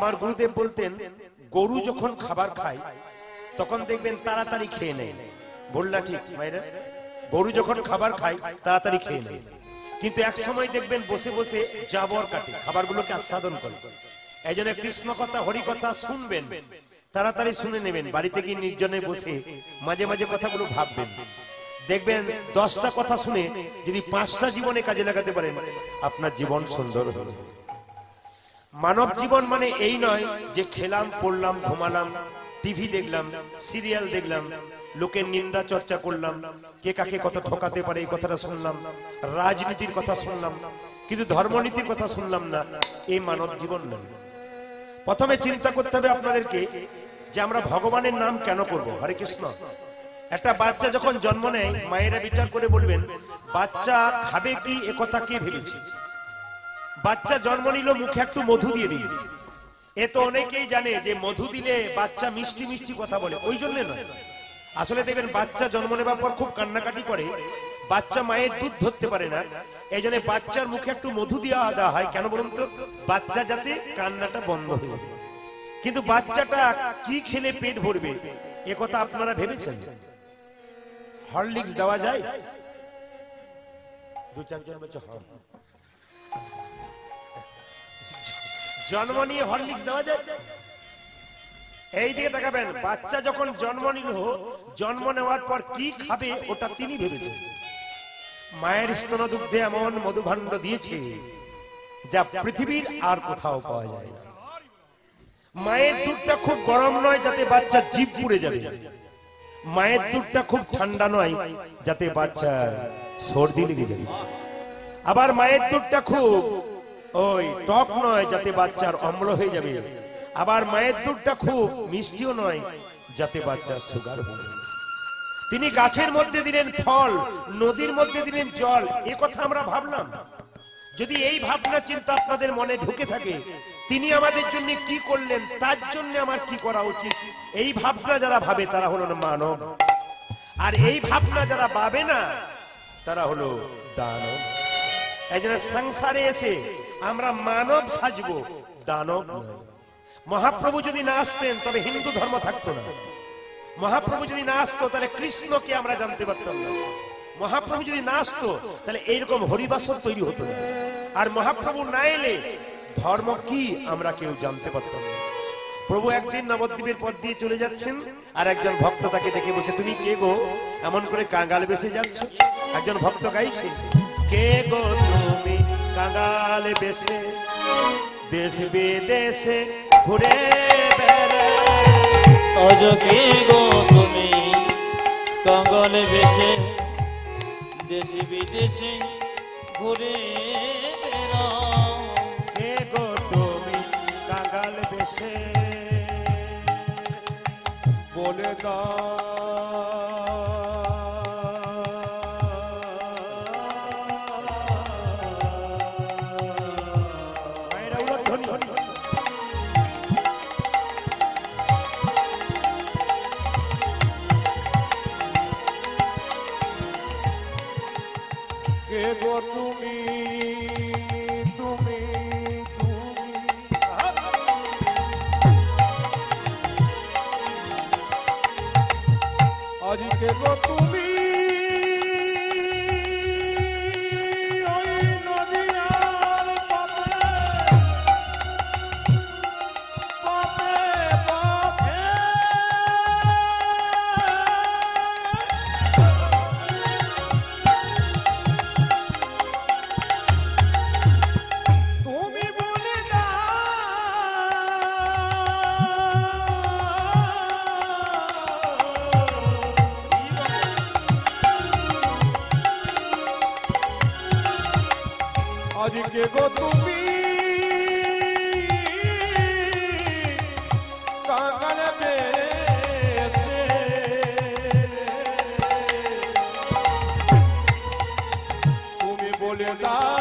আমার গুরুদেব বলতেন গরু যখন খাবার খায় তখন দেখবেন তাড়াতাড়ি খেয়ে নেয়। বললা ঠিক মায়েরা? গরু যখন খাবার খায় তাড়াতাড়ি খেয়ে নেয়, কিন্তু এক সময় দেখবেন বসে বসে জাবর কাটে, খাবারগুলোকে আস্বাদন করে। এই জন্য কৃষ্ণ কথা হরি কথা শুনবেন, তাড়াতাড়ি শুনে নেবেন, বাড়িতে গিয়ে নির্জনে বসে মাঝে মাঝে কথাগুলো ভাববেন। দেখবেন 10টা কথা শুনে যদি 5টা জীবনে কাজে লাগাতে পারেন আপনার জীবন সুন্দর হয়ে যাবে। মানব জীবন মানে এই নয় যে খেলাম পড়লাম ঘুমালাম, টিভি দেখলাম, সিরিয়াল দেখলাম, লোকের নিন্দা চর্চা করলাম, কে কাকে কত ঠকাতে পারে এই কথাটা শুনলাম, রাজনীতির কথা শুনলাম, কিন্তু ধর্মনীতির কথা শুনলাম না। এই মানব জীবন নয়। প্রথমে চিন্তা করতে হবে আপনাদেরকে যে আমরা ভগবানের নাম কেন করব। হরে কৃষ্ণ। একটা বাচ্চা যখন জন্ম নেয় মায়েরা বিচার করে বলবেন বাচ্চা খাবে কি একথা কে ভেবেছে? বাচ্চা জন্ম নিল, মুখে একটু মধু দিয়ে দিল। এ তো অনেকেই জানে যে মধু দিলে বাচ্চা মিষ্টি মিষ্টি কথা বলে, ওই জন্য নয়। আসলে দেখবেন বাচ্চা জন্ম নেবার পর খুব কান্নাকাটি করে, বাচ্চা মায়ের দুধ ধরতে পারে না, এই জন্য বাচ্চার মুখে একটু মধু দেওয়া হয়। কেন বলুন তো? বাচ্চা যাতে কান্নাটা বন্ধ হয়ে যায়। কিন্তু বাচ্চাটা কি খেলে পেট ভরবে এ কথা আপনারা ভেবেছেন? হরলিক্স দেওয়া যায়? 2-4 জন বলছে জন্ম নিয়ে হরলিক্স দেওয়া যায়? এই দিকে তাকাবেন, বাচ্চা যখন জন্ম নিল, জন্ম নেওয়ার পর কি খাবে ওটা তিনি ভেবেছেন। মায়ের স্তনদুগ্ধে এমন মধুভাণ্ড দিয়েছে যা পৃথিবীর আর কোথাও পাওয়া যায় না। মায়ের দুধটা খুব গরম নয় যাতে বাচ্চা জিভ পুড়ে যাবে, মায়ের দুধটা খুব ঠান্ডা নয় যাতে বাচ্চার সর্দি লেগে যাবে। আবার মায়ের দুধটা খুব ওই টক নয় যাতে বাচ্চার অম্ল হয়ে যাবে। আবার মায়ের দুধটা খুব মিষ্টিও নয় যাতে বাচ্চার সুগার হবে। তিনি গাছের মধ্যে দিলেন ফল, নদীর মধ্যে দিলেন জল, এ কথা আমরা ভাবলাম। যদি এই ভাবনা চিন্তা আপনাদের মনে ঢুকে থাকে তিনি আমাদের জন্য কি করলেন, তার জন্য আমার কি করা উচিত, এই ভাবনা যারা ভাবে তারা হলো মানব। আর এই ভাবনা যারা ভাবে না তারা হলো দানব। এই জন্য সংসারে এসে আমরা মানব সাজবো, দানব নয়। মহাপ্রভু যদি না আসতেন তবে হিন্দু ধর্ম থাকতো না। মহাপ্রভু যদি না আসতো তাহলে কৃষ্ণকে আমরা জানতে পারতাম না। মহাপ্রভু যদি না আসতো তাহলে এইরকম হরিবাসর তৈরি হতো না। আর মহাপ্রভু না এলে ধর্ম কি আমরা কেউ জানতে পারতাম না। প্রভু একদিন নবদ্বীপের পথ দিয়ে চলে যাচ্ছেন, আর একজন ভক্ত তাকে দেখে বলছে তুমি কে গো, এমন করে কাঙাল বেশে যাচ্ছ? একজন ভক্ত গাইছে, কে গো তুমি কাঙাল বেশে দেশ বিদেশে ঘুরে বেড়াও। কে গো তুমি কাঙাল বেশে দেশ বিদেশে ঘুরে বেড়াও। কে গো তুমি কাঙাল বেশে বলে দাও। কে গো তুমি তুমি তুমি আজ কে গো তুমি ওই নদিয়ার পথে পথে পথে আজকে গো তুমি কাঙাল বেশে তুমি বলে দাও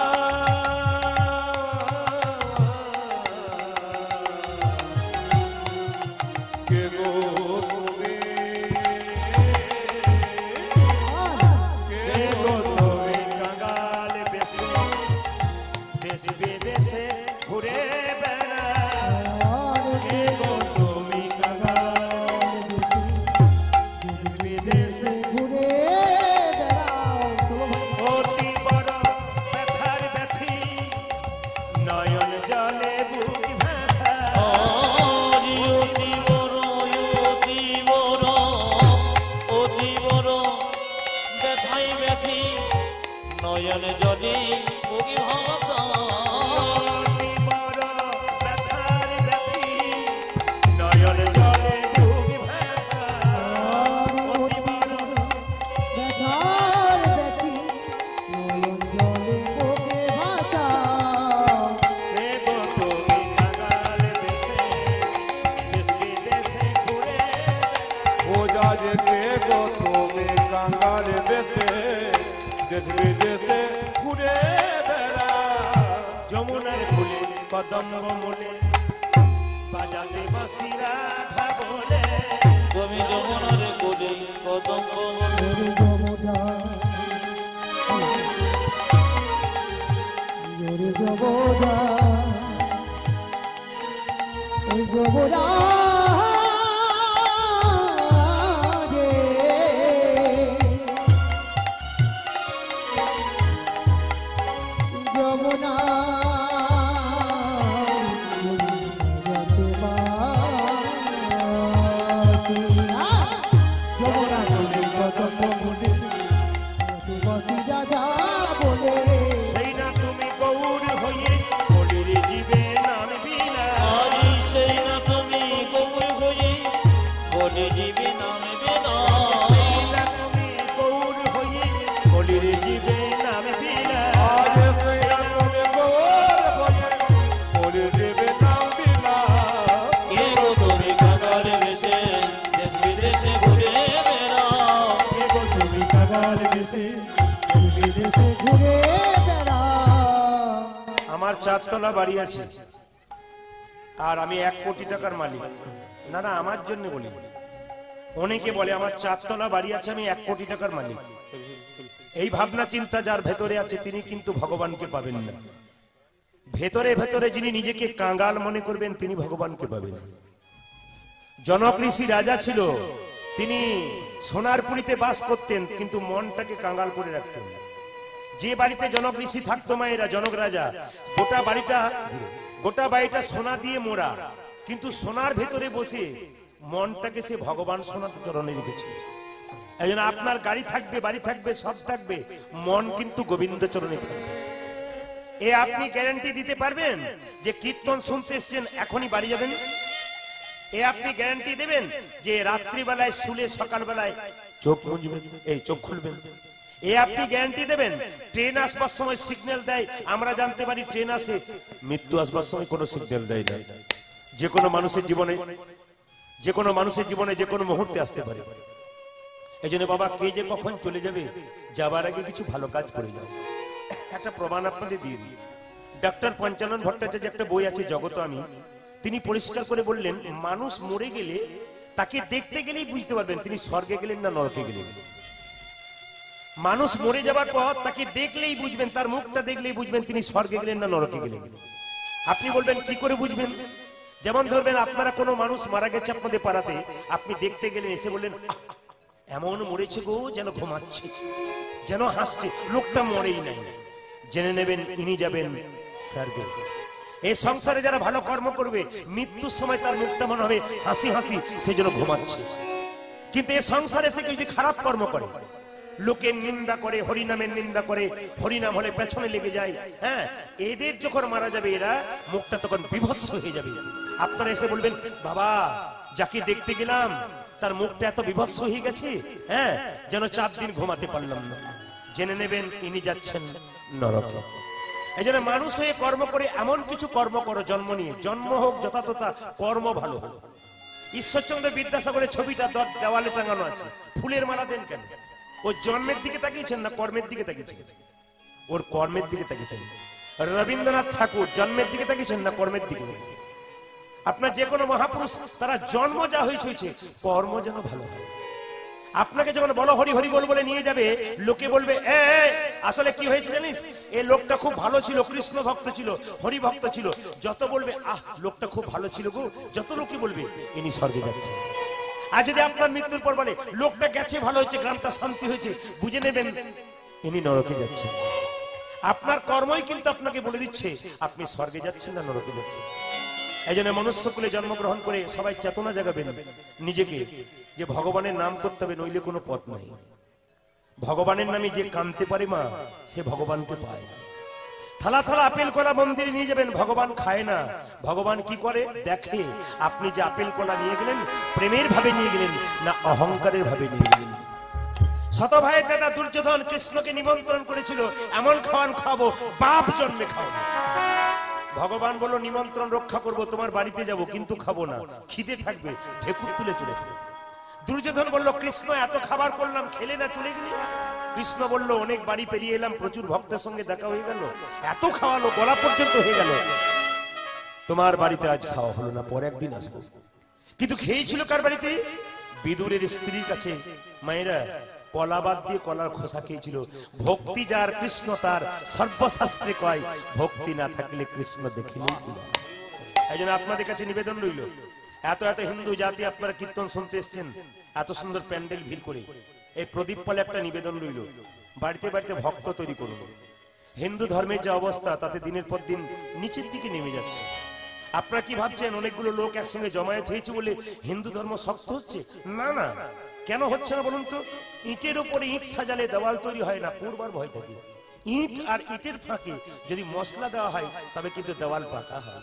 কে গো তুমি কে গো তুমি কাঙাল বেশে দেশ বুক ভাষা হরি অতি বড় অতি বড় ব্যথাই ব্যথি নয়নে জলে বুকি ভাষা অতি বড় ব্যথার ব্যথি নয়ন জলে বুক ভাষা অতি বড় ব্যথার ব্যথি নয়ন জলে বুকে ভাসা দেব তুমি কাঙাল বেশে দেশ বিদেশে ঘুরে ও যা যেতে গো তুমি কাঙ্গাল বেশে দেশ বিদেশে ঘুরে বেড়া যমুনার ফুলে কদম্ব মূলে বাজাতে বাঁশি রাধা বলে তুমি যমুনার কোলে কদম্ব বলে ওরে যমুনা ওরে যমুনা ওই যমুনা রে যমুনা যমুনা বলে কত মনে বসি রাজা বলে সেই না তুমি গৌর হয়ে বলির জীবে নামবি না হরি সেই না তুমি গৌর হয়ে বলে জীবে নামবে না সেই না তুমি গৌর হয়ে বলির জীবে নামবি না আজ সেই তুমি গোর বলে বলে দেবে নাম বিনা কে গো তুমি কাঙাল বেশে দেশ বিদেশে ঘুরে বেড়াও দেব তুমি কাঙাল বেশে দেশ বিদেশে ঘুরে বেড়া আমার চারতলা বাড়ি আছে আর আমি 1 কোটি টাকার মালিক না না আমার জন্য বলি অনেকে বলে আমার চারতলা বাড়ি আছে আমি 1 কোটি টাকার মালিক এই ভাবনা চিন্তা যার ভেতরে আছে তিনি কিন্তু ভগবানকে পাবেন না ভেতরে ভেতরে যিনি নিজেকে কাঙ্গাল মনে করবেন তিনি ভগবানকে পাবেন জনক ঋষি রাজা ছিল তিনি সোনারপুরীতে বাস করতেন কিন্তু মনটাকে কাঙ্গাল করে রাখতেন যে বাড়িতে জনক ঋষি থাকতো মায়েরা জনক রাজা গোটা বাড়িটা সোনা দিয়ে মোড়া কিন্তু সোনার ভেতরে বসে মনটাকে সে ভগবান সোনার চরণে রেখেছে এই জন্য আপনার গাড়ি থাকবে বাড়ি থাকবে সব থাকবে মন কিন্তু গোবিন্দ চরণে থাকবে এ আপনি গ্যারান্টি দিতে পারবেন যে কীর্তন শুনতে এসছেন এখনই বাড়ি যাবেন এ আপনি গ্যারান্টি দেবেন যে রাত্রিবেলায় শুলে সকালবেলায় চোখ মুজবেন এই চোখ খুলবেন এ আপনি গ্যারান্টি দেবেন ট্রেন আসবার সময় সিগন্যাল দেয় আমরা জানতে পারি ট্রেন আসে মৃত্যু আসবার সময় কোনো সিগন্যাল দেয় না যে কোনো মানুষের জীবনে যে কোনো মুহূর্তে আসতে পারে এই জন্য বাবা কে যে কখন চলে যাবে যাবার আগে কিছু ভালো কাজ করে যাও একটা প্রমাণ আপনাদের দিয়ে দিই ডক্টর পঞ্চানন ভট্টাচার্য একটা বই আছে জগত আমি তিনি পরিষ্কার করে বললেন মানুষ মরে গেলে তাকে দেখতে গেলেই বুঝতে পারবেন তিনি স্বর্গে গেলেন না নরকে গেলেন মানুষ মরে যাবার পর তাকে দেখলেই বুঝবেন তার মুখটা দেখলেই বুঝবেন তিনি স্বর্গে গেলেন না নরকে গেলেন আপনি বলবেন কি করে বুঝবেন যেমন ধরবেন আপনারা কোনো মানুষ মারা গেছে আপনাদের পাড়াতে আপনি দেখতে গেলেন এসে বললেন এমন মরেছে গো যেন ঘুমাচ্ছে যেন হাসছে লোকটা মরেই নাই জেনে নেবেন ইনি যাবেন স্বর্গে এই সংসারে যারা ভালো কর্ম করবে মৃত্যুর সময় তার মুখটা মনে হবে হাসি হাসি সেই জন্য ঘুমাচ্ছে কিন্তু এই সংসারে সে যদি খারাপ কর্ম করে লোকের নিন্দা করে হরিনামের নিন্দা করে হরিনাম হলে পেছনে লেগে যায় হ্যাঁ এদের যখন মারা যাবে এরা মুখটা তখন বিভৎস হয়ে যাবে আপনারা এসে বলবেন বাবা যাকে দেখতে গেলাম তার মুখটা এত বিভৎস হয়ে গেছে হ্যাঁ যেন 4 দিন ঘুমাতে পারলাম না জেনে নেবেন ইনি যাচ্ছেন নরকে এই জন্য মানুষ হয়ে কর্ম করে এমন কিছু কর্ম করো জন্ম নিয়ে জন্ম হোক যথাযথা কর্ম ভালো হোক ঈশ্বরচন্দ্র বিদ্যাসাগরের ছবিটা দেওয়ালে টাঙানো আছে ফুলের মালা দেন কেন ও জন্মের দিকে তাকিয়েছেন না কর্মের দিকে তাকিয়েছেন ওর কর্মের দিকে তাকিয়েছেন রবীন্দ্রনাথ ঠাকুর জন্মের দিকে তাকিয়েছেন না কর্মের দিকে আপনার যে কোনো মহাপুরুষ তারা জন্ম যা হয়েছে কর্ম যেন ভালো হয় আপনাকে যখন বলো হরি হরি বল বলে নিয়ে যাবে লোকে বলবে আসলে কি হয়েছে জানিস এই লোকটা খুব ভালো ছিল কৃষ্ণ ভক্ত ছিল হরি ভক্ত ছিল যত বলবে লোকটা খুব ভালো ছিল গো যত লোকে বলবে ইনি স্বর্গে যাচ্ছে আর যদি আপনার মৃত্যুর পর বলে লোকটা গেছে ভালো হয়েছে গ্রামটা শান্তি হয়েছে বুঝে নেবেন ইনি নরকে যাচ্ছে আপনার কর্মই কিন্তু আপনাকে বলে দিচ্ছে আপনি স্বর্গে যাচ্ছেন না নরকে যাচ্ছেন। এই জন্য মনুষ্যকুলে জন্মগ্রহণ করে সবাই চেতনা জাগাবেন নিজেকে, যে ভগবানের নাম করতে হবে, নইলে কোনো পথ নাই। ভগবানের নামে যে কানতে পারে মা, সে ভগবানকে পায়। থালা থালা আপেল কলা মন্দিরে নিয়ে যাবেন, ভগবান খায় না। ভগবান কি করে দেখে, আপনি যে আপেল কলা নিয়ে গেলেন প্রেমের ভাবে নিয়ে গেলেন না অহংকারের ভাবে নিয়ে গেলেন। শত ভাইয়ের দাদা দুর্যোধন কৃষ্ণকে নিমন্ত্রণ করেছিল, এমন খাওয়ান খাবো বাপ জন্মে খাওয়াবো। ভগবান বলল নিমন্ত্রণ রক্ষা করব, তোমার বাড়িতে যাব, কিন্তু খাবো না, খিদে থাকবে, ঢেকুর তুলে চলেছে। দুর্যোধন বলল কৃষ্ণ এত খাবার করলাম, খেলে না চলে গেলি। কৃষ্ণ বলল অনেক বাড়ি পেরিয়ে এলাম, প্রচুর ভক্তের সঙ্গে দেখা হয়ে গেল, এত খাওয়ালো গলা পর্যন্ত হয়ে গেল, তোমার বাড়িতে আজ খাওয়া হলো না, পরে একদিন আসবো। কিন্তু খেয়েছিল কার বাড়িতে? বিদুরের স্ত্রীর কাছে। মায়েরা কলা বাদ দিয়ে কলার খোসা খেয়েছিল। ভক্তি যার কৃষ্ণ তার, সর্বশাস্ত্রে কয় ভক্তি না থাকলে কৃষ্ণ দেখিলেই কিনা। এই জন্য আপনাদের কাছে নিবেদন রইল, এত এত হিন্দু জাতি আপনারা কীর্তন শুনতে এসছেন, এত সুন্দর প্যান্ডেল ভিড় করে, এই প্রদীপ পালে একটা নিবেদন রইল, বাড়িতে বাড়িতে ভক্ত তৈরি করুন। হিন্দু ধর্মের যে অবস্থা, তাতে দিনের পর দিন নিচের দিকে নেমে যাচ্ছে। আপনারা কি ভাবছেন অনেকগুলো লোক একসঙ্গে জমায়েত হয়েছে বলে হিন্দু ধর্ম শক্ত হচ্ছে? না না, কেন হচ্ছে না বলুন তো? ইটের উপরে ইট সাজালে দেওয়াল তৈরি হয় না, পূর্বার ভয় থাকে। ইট আর ইটের ফাঁকে যদি মশলা দেওয়া হয় তবে কিন্তু দেওয়াল পাকা হয়।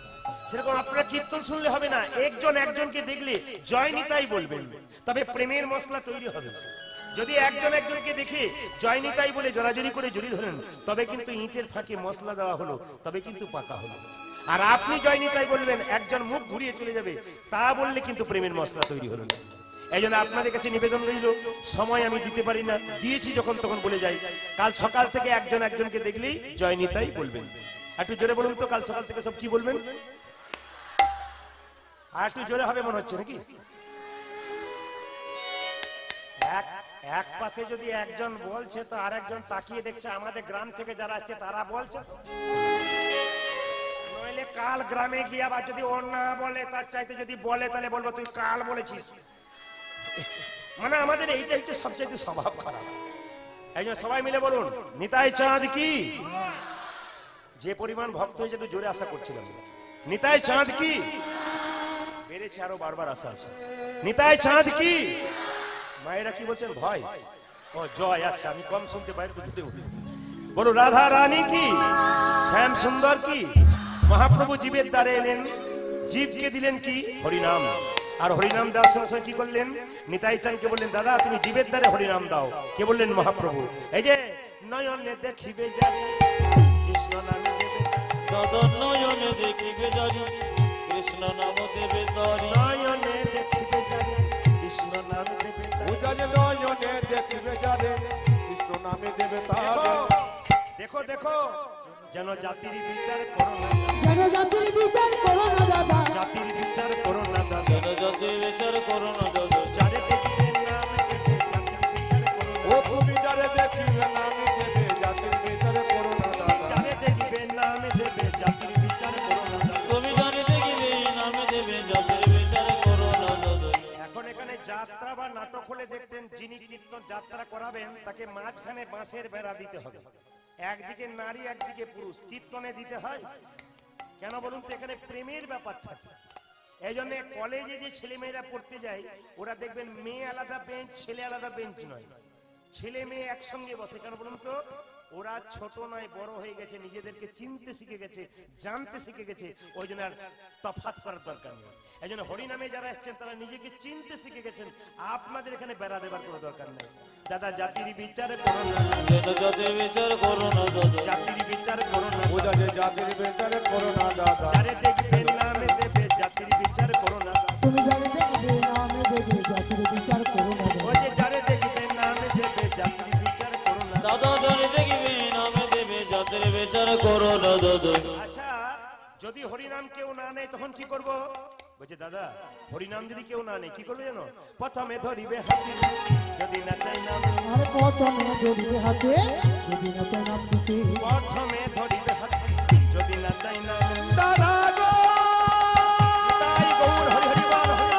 সেরকম আপনারা কীর্তন শুনলে হবে না, একজন একজনকে দেখলে জয় নিতাই বলবেন, তবে প্রেমের মশলা তৈরি হবে। যদি একজন একজনকে দেখে জয় নিতাই বলে জড়াজড়ি করে জড়ি ধরেন, তবে কিন্তু ইটের ফাঁকে মশলা দেওয়া হলো, তবে কিন্তু পাকা হলো। আর আপনি জয় নিতাই বলবেন, একজন মুখ ঘুরিয়ে চলে যাবে, তা বললে কিন্তু প্রেমের মশলা তৈরি হলো না। এই জন্য আপনাদের কাছে নিবেদন রইল, সময় আমি দিতে পারি না, দিয়েছি যখন তখন বলে যাই, কাল সকাল থেকে একজন একজনকে দেখলেই জয় নিতাই বলবেন। একটু জোরে বলুন তো, কাল সকাল থেকে সব কি বলবেন? আর একটু জোরে হবে মনে হচ্ছে নাকি? এক পাশে যদি একজন বলছে তো আরেকজন তাকিয়ে দেখছে, আমাদের গ্রাম থেকে যারা আসছে তারা বলছে। নইলে কাল গ্রামে গিয়ে আবার যদি ওর না বলে, তার চাইতে যদি বলে তাহলে বলবো তুই কাল বলেছিস। মানে আমাদের এইটা হচ্ছে সবচেয়ে স্বভাব খারাপ। এই জন্য সবাই মিলে বলুন নিতাই চাঁদ কি। যে পরিমাণ ভক্ত হয়েছে একটু জোরে আশা করছিলাম। নিতাই চাঁদ কি। বেড়েছে, আরো বারবার আশা আছে। নিতাই চাঁদ কি। মায়েরা কি বলছেন? ভয় ও জয়। আচ্ছা, আমি কম শুনতে পাই, একটু জুড়ে উঠি। বলো রাধা রানী কি, শ্যাম সুন্দর কি। মহাপ্রভু জীবের দ্বারে এলেন, জীবকে দিলেন কি হরিনাম। আর হরিনাম দেওয়ার সঙ্গে সঙ্গে কি করলেন? নিতাই চাঁদকে বললেন দাদা তুমি জীবের দ্বারে হরিনাম দাও। কে বললেন? মহাপ্রভু। এই যে নয়নে দেখিবে যাবে কৃষ্ণ নামে দেবে, দাদা নয়নে দেখিবে যাবে কৃষ্ণ নাম দেবে তরি। নয়নে দেখিবে যাবে কৃষ্ণ নাম দেবে উজানে নয়নে দেখিবে যাবে কৃষ্ণ নামে দেবে তারে। দেখো দেখো যেন জাতির বিচার করো না, যেন জাতির বিচার করো না দাদা, জাতির বিচার করো না দাদা। যেন জাতির বিচার করো না দাদা। যারে দেখিবে নাম দেবে জাতির বিচার করো না। ও তুমি যারে দেখিবে নামে দেবে জাতির বিচার করো না দাদা। যারে দেখিবে নাম দেবে জাতির বিচার করো না দাদা। তুমি জানি দেখিবে নামে দেবে জাতির বিচার করো না দাদা। এখন এখানে যাত্রা বা নাটক হলে দেখতেন যিনি কীর্তন যাত্রা করাবেন তাকে মাঝখানে বাঁশের বেড়া দিতে হবে। একদিকে নারী একদিকে পুরুষ কীর্তনে দিতে হয় কেন বলুন তো? এখানে প্রেমের ব্যাপার থাকে। এই জন্য কলেজে যে ছেলে মেয়েরা পড়তে যায় ওরা দেখবেন মেয়ে আলাদা বেঞ্চ ছেলে আলাদা বেঞ্চ নয়, ছেলে মেয়ে একসঙ্গে বসে। কেন বলুন তো? ওরা ছোট নয়, বড় হয়ে গেছে, নিজেদেরকে চিনতে শিখে গেছে, জানতে শিখে গেছে, ওই জন্য আর তফাৎ করার দরকার নেই। এই জন্য হরিনামে যারা এসছেন তারা নিজেকে চিনতে শিখে গেছেন, আপনাদের এখানে বেড়া দেবার কোনো দরকার নেই। দাদা জাতির বিচার করো না, যেন জাতির বিচার করো না দাদা। জাতির বিচার করো না, উজানে জাতির বিচার করো না দাদা। যারে দেখবে নামে দেবে জাতির বিচার করো না। তুমি যারে দেখবে নামে দেবে জাতির বিচার করো না ওই যে যারে দেখবে নামে দেবে জাতির বিচার করো না। দাদা জানি দেখিবে নামে দেবে জাতির বিচার করো না দাদা। আচ্ছা, যদি হরিনাম কেউ না নেয় তখন কি করব? বলছে দাদা হরিনাম যদি কেউ না নেয় কি করবে জানো? প্রথমে ধরিবে হাতে, যদি না চাই নাম। আর প্রথমে ধরিবে হাতে, যদি না চাই নাম দিতে। প্রথমে ধরিবে হাতে, যদি না চাই নাম। দাদা গো তাই গৌর হরি হরি বল হরি।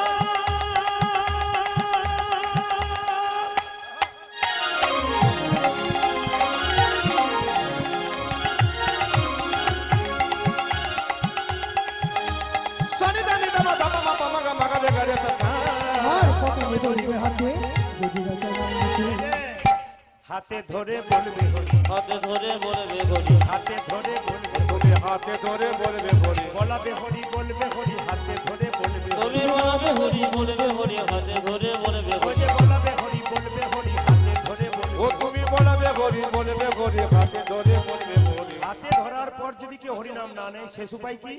দামা দামা মাপা মাগা মাগা রে গারে সাথা আর প্রথমে ধরবে হাতে যদি রাজা নাম নিতে হাতে ধরে বলবে হরি, হাতে ধরে বলবে হরি, হাতে ধরে বলবে হরি, বলে হাতে ধরে বলবে বলে বলাবে হরি বলবে হরি, হাতে ধরে বলবে হরি। তুমি বলবে হরি বলবে হরি, হাতে ধরে বলবে ওই হরি। যে বলাবে হরি বলবে হরি, হাতে ধরে বলবে ও তুমি বলবে গরি বলবে গরি হাতে ধরে বলবে গরি হাতে ধরার পর যদি কেউ হরি নাম না নেয় শেষ উপায় কি?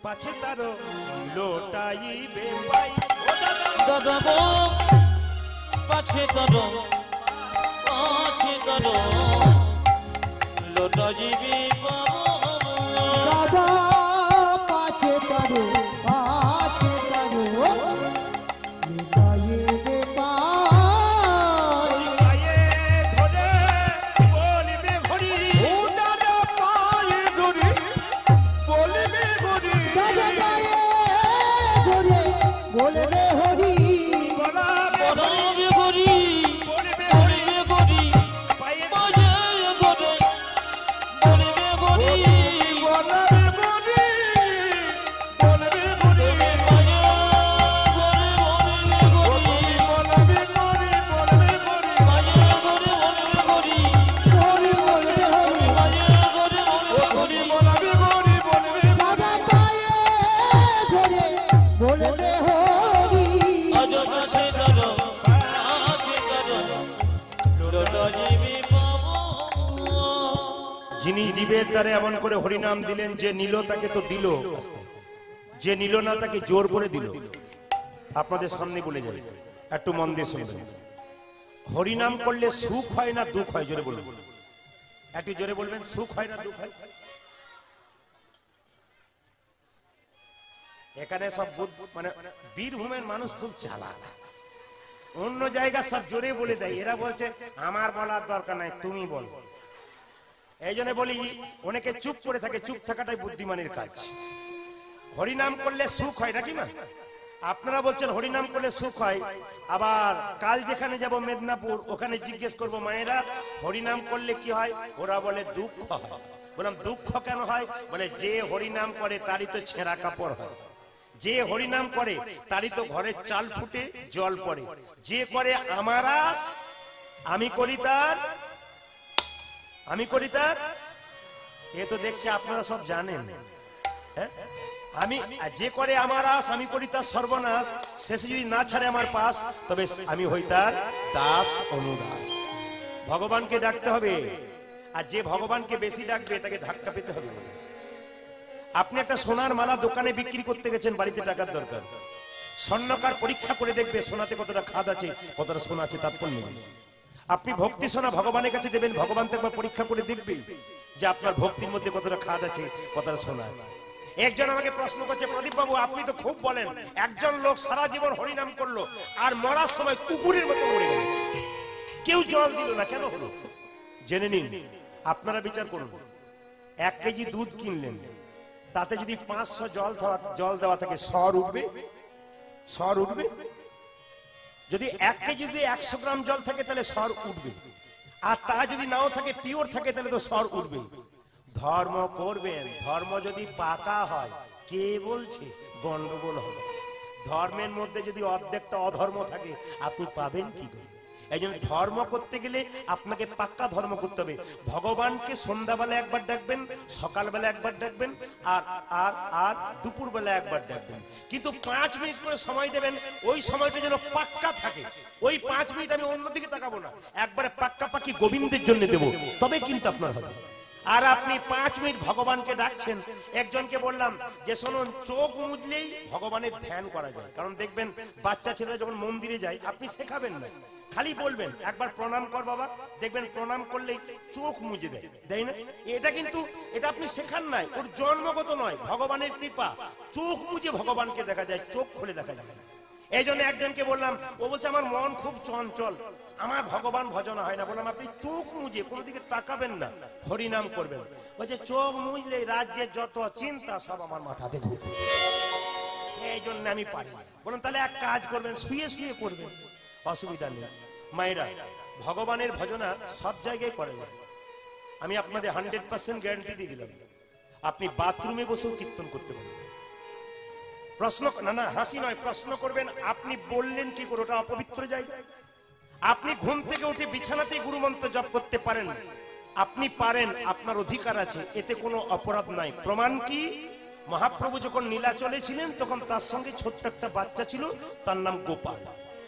পাছে তার লোটাইবে পাই। ও দাদা, দাদা গো পাছে করো, পাছে করো, লোটা জীবী পাবো। দাদা পাছে তারো লুকায়ে রে পাই পায়ে ধরে বলবে হরি, ও দাদা পায়ে ধরি বলবে গরি দাদা পায়ে ধরে বলবে হরি বলাবে বলবে হরি বলবে হরি, বলবে হরি, পায়ে বাজে ধরে বলবে হরি। বলবে গরি বলবে গরি তুমি বাজে ধরে বলবে হরি, বলবে গরি বলবে গরি বাজে ধরে বলবে হরি, হরি বলবে হরি বাজে ধরে বলবে হরি। বলবে গরি বলবে দাদা পায়ে ধরে বলবে হরি আজ পাশে করো, পাছে করো, লোটা জীবী পাবো। যিনি জীবের দ্বারা এমন করে হরিনাম দিলেন, যে নিল তাকে তো দিল, যে নিল না তাকে জোর করে দিল। আপনাদের সামনে বলে যাই, একটু মন দিয়ে শুনবেন। হরিনাম করলে সুখ হয় না দুঃখ হয়? জোরে বলুন, একটু জোরে বলবেন, সুখ হয় না দুঃখ হয়? এখানে সব মানে বীরভূমের মানুষ খুব চালাক। অন্য জায়গা সব জোরে বলে দেয়, এরা বলছে আমার বলার দরকার নাই, তুমি বল। এই জন্য বলি, অনেকে চুপ করে থাকে, চুপ থাকাটাই বুদ্ধিমানের কাজ। হরিনাম করলে সুখ হয় নাকি না? আপনারা বলছেন হরিনাম করলে সুখ হয়, আবার কাল যেখানে যাব মেদিনীপুর, ওখানে জিজ্ঞেস করব মায়েরা হরিনাম করলে কি হয়, ওরা বলে দুঃখ হয়। বললাম দুঃখ কেন হয়? বলে যে হরিনাম করে তারই তো ছেঁড়া কাপড় হয়, যে হরিনাম করে তারই তো ঘরের চাল ফুটে জল পড়ে, যে করে আমার আস আমি করি তার, আমি করি তার। এ তো দেখছি আপনারা সব জানেন। হ্যাঁ, আমি যে করে আমার আস আমি করি তার সর্বনাশ, শেষে যদি না ছাড়ে আমার পাশ, তবে আমি হই তার দাস অনুদাস। ভগবানকে ডাকতে হবে, আর যে ভগবানকে বেশি ডাকবে তাকে ধাক্কা পেতে হবে। আপনি একটা সোনার মালা দোকানে বিক্রি করতে গেছেন, বাড়িতে টাকার দরকার, স্বর্ণকার পরীক্ষা করে দেখবে সোনাতে কতটা খাদ আছে, কতটা সোনা আছে, তারপর নেবেন। আপনি ভক্তি সোনা ভগবানের কাছে দেবেন, ভগবান তো একবার পরীক্ষা করে দেখবে যে আপনার ভক্তির মধ্যে কতটা খাদ আছে, কতটা সোনা আছে। একজন আমাকে প্রশ্ন করছে, প্রদীপ বাবু আপনি তো খুব বলেন, একজন লোক সারা জীবন হরিনাম করলো আর মরার সময় কুকুরের মতো মরে গেল, কেউ জল দিল না, কেন হলো? জেনে নিন, আপনারা বিচার করুন। 1 কেজি দুধ কিনলেন, তাতে যদি 500 জল দেওয়া থাকে, সর উঠবে? সর উঠবে? যদি 1 কেজি যদি 100 গ্রাম জল থাকে তাহলে সর উঠবে, আর তা যদি নাও থাকে, পিওর থাকে, তাহলে তো সর উঠবে। ধর্ম করবেন, ধর্ম যদি পাকা হয়, কে বলছে গন্ডগোল হবে? ধর্মের মধ্যে যদি অর্ধেকটা অধর্ম থাকে, আপনি পাবেন কি করে? এই জন্য ধর্ম করতে গেলে আপনাকে পাক্কা ধর্ম করতে হবে। ভগবানকে সন্ধ্যাবেলা একবার ডাকবেন, সকালবেলা একবার ডাকবেন, আর আর আর দুপুরবেলা একবার ডাকবেন, কিন্তু 5 মিনিট করে সময় দেবেন, ওই সময়টা যেন পাক্কা থাকে। ওই 5 মিনিট আমি অন্যদিকে তাকাবো না, একবারে পাক্কা পাকি গোবিন্দের জন্য দেবো, তবে কিন্তু আপনার হবে। আর আপনি 5 মিনিট ভগবানকে ডাকছেন। একজনকে বললাম যে শুনুন, চোখ মুজলেই ভগবানের ধ্যান করা যায়। কারণ দেখবেন বাচ্চা ছেলেরা যখন মন্দিরে যায়, আপনি শেখাবেন না, খালি বলবেন একবার প্রণাম কর বাবা, দেখবেন প্রণাম করলেই চোখ মুজে দেয়, দেয় না? এটা আপনি শেখান নাই, ওর জন্মগত নয়, ভগবানের কৃপা। চোখ মুজে ভগবানকে দেখা যায়, চোখ খুলে দেখা যায় না। এই জন্য একজনকে বললাম, ও বলছে আমার মন খুব চঞ্চল, আমার ভগবান ভজন হয় না। বললাম আপনি চোখ মুজে কোনো দিকে তাকাবেন না, হরিনাম করবেন। বলছে চোখ মুজলে রাজ্যের যত চিন্তা সব আমার মাথাতে ঘুরবে, এই জন্য আমি পারি না। বললাম তাহলে এক কাজ করবেন, শুয়ে শুয়ে করবেন, অসুবিধা নেই। মায়েরা, ভগবানের ভজনা সব জায়গায় করা যায়। আমি আপনাদের 100% গ্যারান্টি দিয়ে দিলাম, আপনি বাথরুমে বসেও কীর্তন করতে পারবেন। প্রশ্ন না না হাসি নয়, প্রশ্ন করবেন আপনি বললেন কি করে, ওটা অপবিত্র জায়গা। আপনি ঘুম থেকে উঠে বিছানাতেই গুরুমন্ত্র জপ করতে পারেন, আপনি পারেন, আপনার অধিকার আছে, এতে কোনো অপরাধ নাই। প্রমাণ কি? মহাপ্রভু যখন নীলাচলে ছিলেন তখন তার সঙ্গে ছোট্ট একটা বাচ্চা ছিল, তার নাম গোপাল।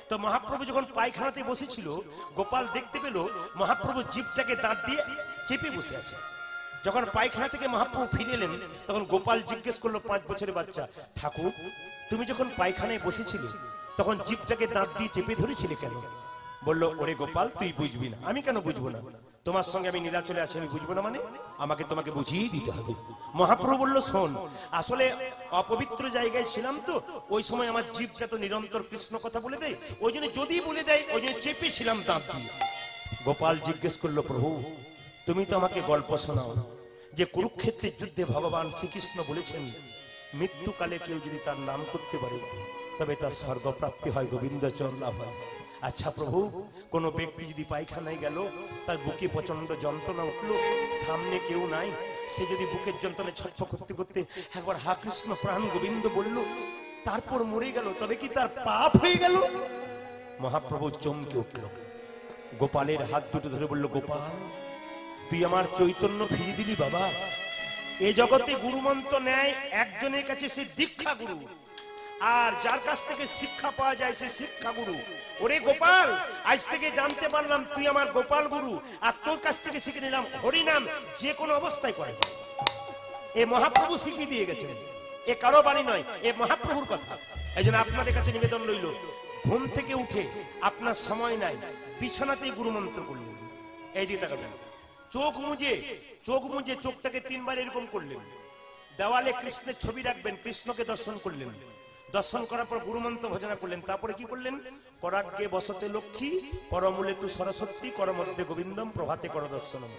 তো মহাপ্রভু যখন পায়খানাতে বসেছিল, গোপাল দেখতে পেল মহাপ্রভু জিভটাকে দাঁত দিয়ে চেপে বসে আছে। যখন পায়খানা থেকে মহাপ্রভু ফিরে এলেন তখন গোপাল জিজ্ঞেস করলো 5 বছরের বাচ্চা, ঠাকুর তুমি যখন পায়খানায় বসেছিলে তখন জিভটাকে দাঁত দিয়ে চেপে ধরেছিলে কেন? বললো, ওরে গোপাল তুই বুঝবি না। আমি কেন বুঝবো না? তোমার সঙ্গে আমি নীলাচলে আছি, আমি বুঝবো না মানে? আমাকে তোমাকে বুঝিয়ে দিতে হবে। মহাপ্রভু বলল, শোন, আসলে অপবিত্র জায়গায় ছিলাম তো, ওই সময় আমার জিভটা তো নিরন্তর কৃষ্ণ কথা বলে দেয়, ওই জন্য যদি বলে দেয় ওই জন্য চেপেছিলাম দাঁত দিয়ে। গোপাল জিজ্ঞেস করলো, প্রভু তুমি তো আমাকে গল্প শোনাও যে কুরুক্ষেত্রের যুদ্ধে ভগবান শ্রীকৃষ্ণ বলেছেন মৃত্যুকালে কেউ যদি তার নাম করতে পারে তবে তার স্বর্গপ্রাপ্তি হয়, গোবিন্দ চরণ লাভ হয়। আচ্ছা প্রভু, কোন ব্যক্তি যদি পায়খানায় গেল, তার বুকে প্রচন্ড যন্ত্রণা উঠলো, সামনে কেউ নাই, সে যদি বুকের যন্ত্রণায় ছটফট করতে করতে একবার হা কৃষ্ণ প্রাণ গোবিন্দ বলল, তারপর মরে গেল, তবে কি তার পাপ হয়ে গেল? মহাপ্রভু চমকে উঠল, গোপালের হাত দুটো ধরে বলল, গোপাল তুই আমার চৈতন্য ফিরিয়ে দিলি বাবা। এ জগতে গুরুমন্ত্র নেয় একজনের কাছে, সে দীক্ষা গুরু, আর যার কাছ থেকে শিক্ষা পাওয়া যায় সে শিক্ষা গুরু। ওরে গোপাল, আজ থেকে জানতে পারলাম তুই আমার গোপাল গুরু, আর তোর কাছ থেকে শিখে নিলাম হরিনাম যে কোনো অবস্থায় করা যায়। এ মহাপ্রভু শিখিয়ে দিয়ে গেছেন, এ কারো বাণী নয়, এ মহাপ্রভুর কথা। এই জন্য আপনাদের কাছে নিবেদন রইল, ঘুম থেকে উঠে আপনার সময় নাই, বিছানাতেই গুরুমন্ত্র করলেন। এই দিকে তাকাবেন, চোখ মুজে চোখটাকে 3 বার এরকম করলেন, দেওয়ালে কৃষ্ণের ছবি রাখবেন, কৃষ্ণকে দর্শন করলেন, দর্শন করার পর গুরুমন্ত্র ভজনা করলেন। তারপরে কি করলেন? করাগ্গে বসতে লক্ষ্মী, করমূলে তু সরস্বতী, করমধ্যে গোবিন্দম, প্রভাতে কর দর্শনম।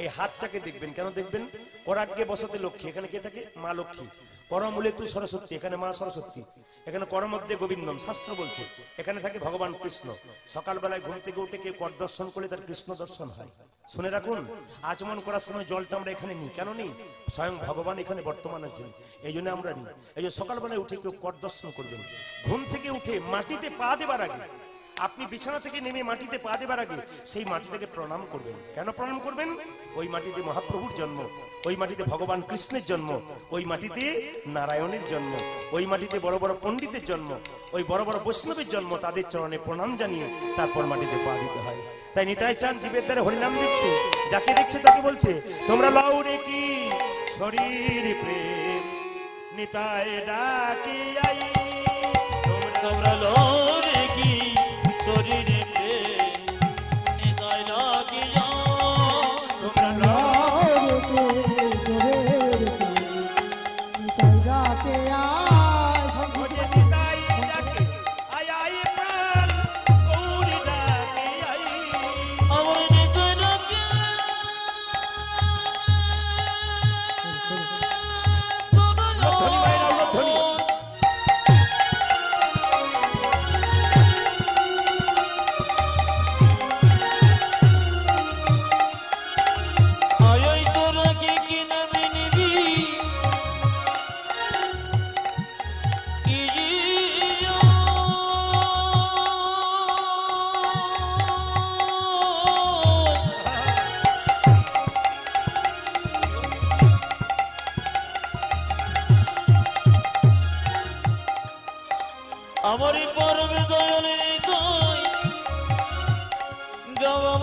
এই হাতটাকে দেখবেন, কেন দেখবেন? করাগ্গে বসতে লক্ষ্মী, এখানে কে থাকে? মা লক্ষ্মী। করমূলে তু সরস্বতী, এখানে মা সরস্বতী। এখানে করমধ্যে গোবিন্দম, শাস্ত্র বলছে এখানে থাকে ভগবান কৃষ্ণ। সকালবেলায় ঘুম থেকে উঠে কেউ কর দর্শন করলে তার কৃষ্ণ দর্শন হয়। শুনে রাখুন, আচমন করার সময় জলটা আমরা এখানে নিই, কেন নিই? স্বয়ং ভগবান এখানে বর্তমান আছেন, এই জন্য আমরা নিই। এই যে সকালবেলায় উঠে কেউ কর দর্শন করবেন, ঘুম থেকে উঠে মাটিতে পা দেবার আগে, আপনি বিছানা থেকে নেমে মাটিতে পা দেবার আগে সেই মাটিটাকে প্রণাম করবেন। কেন প্রণাম করবেন? ওই মাটিতে মহাপ্রভুর জন্ম, ওই মাটিতে ভগবান কৃষ্ণের জন্ম, ওই মাটিতে নারায়ণের জন্ম, ওই মাটিতে বড় বড় পণ্ডিতের জন্ম, ওই বড় বড় বৈষ্ণবের জন্ম। তাদের চরণে প্রণাম জানিয়ে তারপর মাটিতে পা দিতে হয়। তাই নিতাই চাঁদ জীবের দ্বারা হরিনাম দিচ্ছে, যাকে দেখছে তাকে বলছে, তোমরা লাউ রে কি শরীর প্রেম, নিতাই ডাকি আই, তোমরা লোরে কি শরীরে প্রেম, নিতাই ডাকি যাও। তোমরা লাউ ওরে নিতাই ডাকি আই, আই প্রাণ গৌরী ডাকি আই। আমার নিতাই ডাকি তোমরা ধনী ভাইরা, ধনী। আয় তোরা কি কিনা মিনিবি কি জিরো আমারই পরমে দয়ালের নিতাই দেওয়া